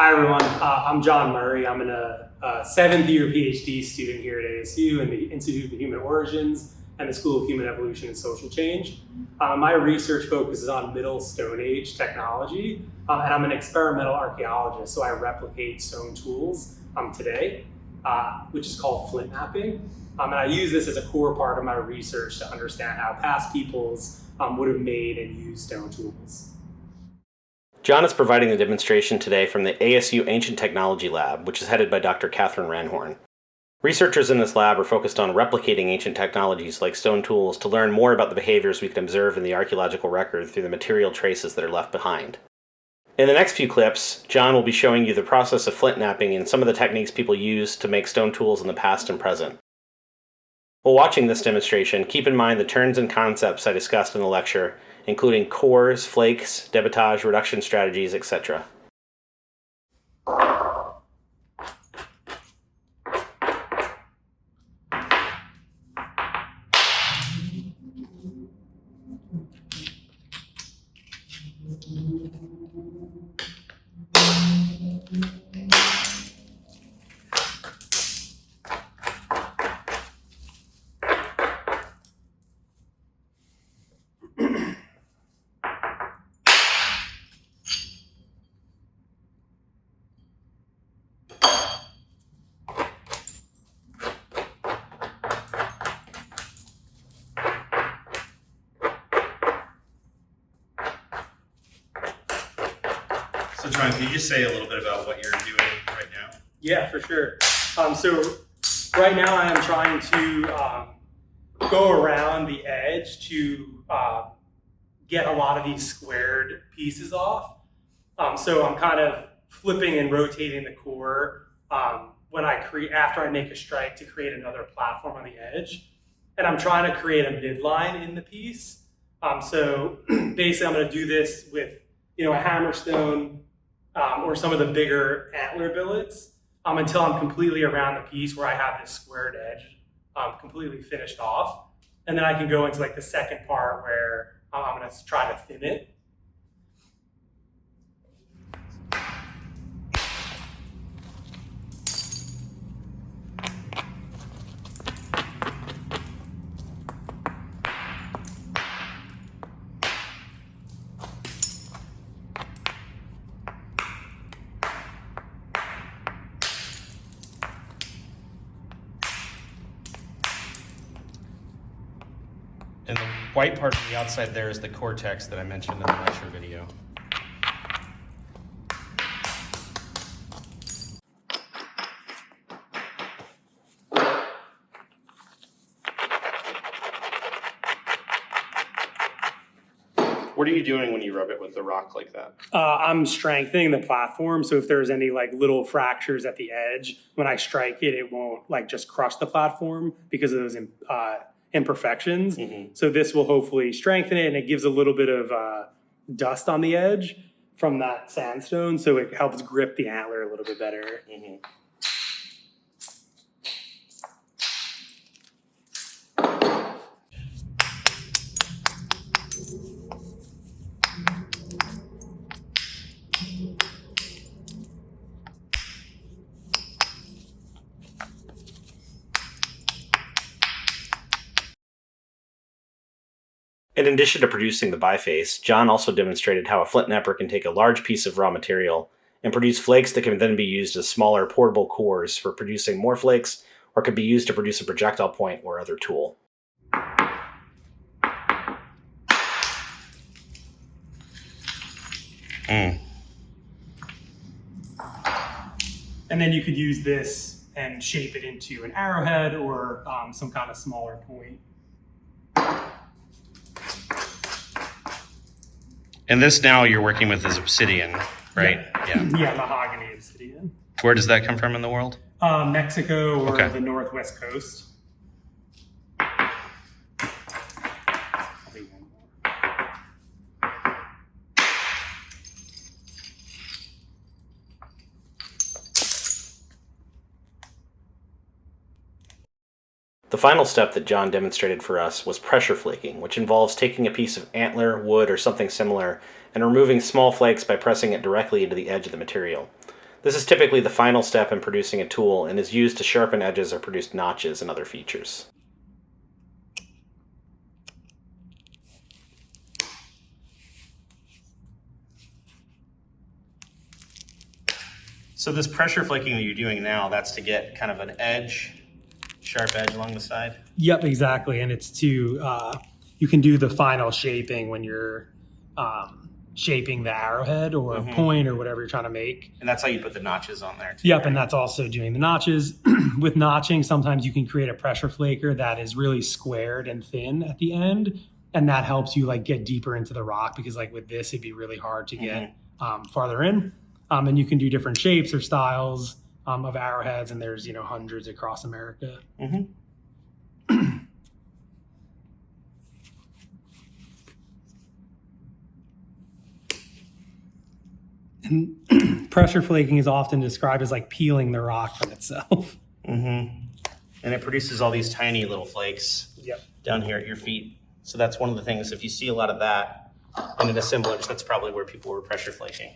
Hi everyone, I'm John Murray. I'm a seventh year PhD student here at ASU in the Institute of Human Origins and the School of Human Evolution and Social Change. My research focuses on Middle Stone Age technology, and I'm an experimental archaeologist, so I replicate stone tools today, which is called Flint Knapping. And I use this as a core part of my research to understand how past peoples would have made and used stone tools. John is providing a demonstration today from the ASU Ancient Technology Lab, which is headed by Dr. Catherine Ranhorn. Researchers in this lab are focused on replicating ancient technologies like stone tools to learn more about the behaviors we can observe in the archaeological record through the material traces that are left behind. In the next few clips, John will be showing you the process of flint knapping and some of the techniques people use to make stone tools in the past and present. While watching this demonstration, keep in mind the terms and concepts I discussed in the lecture, including cores, flakes, debitage, reduction strategies, etc. So John, can you just say a little bit about what you're doing right now? Yeah, for sure. So right now I am trying to go around the edge to get a lot of these squared pieces off. So I'm kind of flipping and rotating the core after I make a strike to create another platform on the edge. And I'm trying to create a midline in the piece. So basically I'm going to do this with a hammerstone or some of the bigger antler billets until I'm completely around the piece where I have this squared edge completely finished off. And then I can go into like the second part where I'm going to try to thin it. And the white part on the outside there is the cortex that I mentioned in the lecture video. What are you doing when you rub it with the rock like that? I'm strengthening the platform, so if there's any like little fractures at the edge, when I strike it, it won't like just crush the platform because of those imperfections. Mm-hmm. So this will hopefully strengthen it, and it gives a little bit of dust on the edge from that sandstone, so it helps grip the antler a little bit better. Mm-hmm. In addition to producing the biface, John also demonstrated how a flint knapper can take a large piece of raw material and produce flakes that can then be used as smaller portable cores for producing more flakes, or could be used to produce a projectile point or other tool. And then you could use this and shape it into an arrowhead or some kind of smaller point. And this now you're working with is obsidian, right? Yeah, mahogany obsidian. Where does that come from in the world? Mexico or the Northwest Coast. The final step that John demonstrated for us was pressure flaking, which involves taking a piece of antler, wood, or something similar and removing small flakes by pressing it directly into the edge of the material. This is typically the final step in producing a tool and is used to sharpen edges or produce notches and other features. So this pressure flaking that you're doing now, that's to get kind of an edge, sharp edge along the side? Yep, exactly. And it's to, you can do the final shaping when you're shaping the arrowhead or point or whatever you're trying to make. And that's how you put the notches on there too, Yep, right? and that's also doing the notches. With notching, sometimes you can create a pressure flaker that is really squared and thin at the end, and that helps you like get deeper into the rock, because like with this, it'd be really hard to get farther in. And you can do different shapes or styles of arrowheads, and there's, hundreds across America. And pressure flaking is often described as like peeling the rock from itself. And it produces all these tiny little flakes down here at your feet. So that's one of the things, if you see a lot of that in an assembler, that's probably where people were pressure flaking.